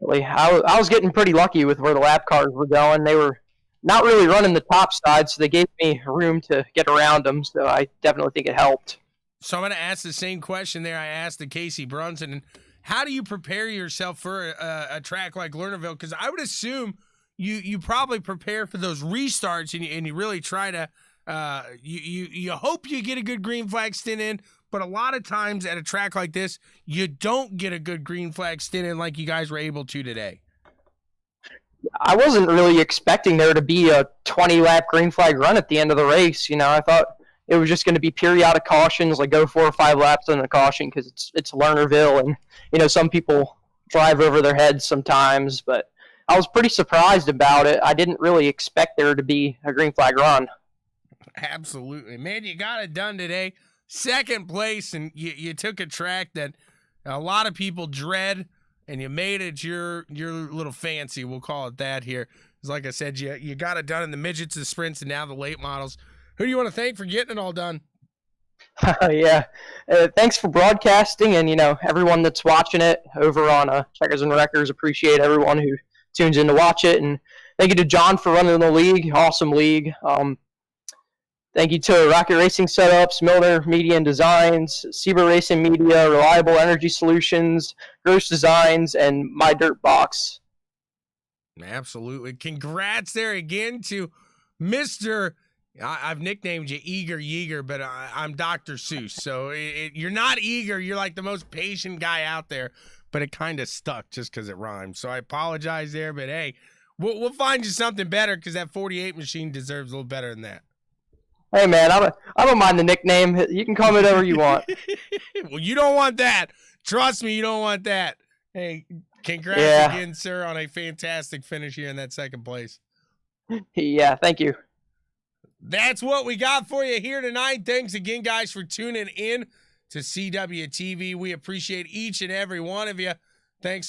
I was getting pretty lucky with where the lap cars were going. They were not really running the top side, so they gave me room to get around them, so I definitely think it helped. So I'm going to ask the same question there I asked to Casey Brunson. And how do you prepare yourself for a track like Lernerville? Because I would assume you probably prepare for those restarts, and you really try to you hope you get a good green flag stint in. But a lot of times at a track like this, you don't get a good green flag stint in like you guys were able to today. I wasn't really expecting there to be a 20-lap green flag run at the end of the race. You know, I thought it was just going to be periodic cautions, like go 4 or 5 laps on a caution because it's Lernerville, and you know some people drive over their heads sometimes. But I was pretty surprised about it. I didn't really expect there to be a green flag run. Absolutely, man, you got it done today. Second place, and you took a track that a lot of people dread, and you made it your little fancy. We'll call it that here. Because like I said, you got it done in the midgets, the sprints, and now the late models. Who do you want to thank for getting it all done? Yeah, thanks for broadcasting, and you know everyone that's watching it over on Checkers and Wreckers. Appreciate everyone who tunes in to watch it, and thank you to John for running the league. Awesome league. Thank you to Rocket Racing Setups, Milner Media and Designs, Seaber Racing Media, Reliable Energy Solutions, Gross Designs, and My Dirt Box. Absolutely. Congrats there again to Mr. I've nicknamed you Eager Yeager, but I'm Dr. Seuss. So you're not eager. You're like the most patient guy out there, but it kind of stuck just because it rhymes. So I apologize there, but hey, we'll find you something better because that 48 machine deserves a little better than that. Hey, man, I don't mind the nickname. You can call me whatever you want. Well, you don't want that. Trust me, you don't want that. Hey, congrats again, sir, on a fantastic finish here in that second place. Yeah, thank you. That's what we got for you here tonight. Thanks again, guys, for tuning in to CWTV. We appreciate each and every one of you. Thanks.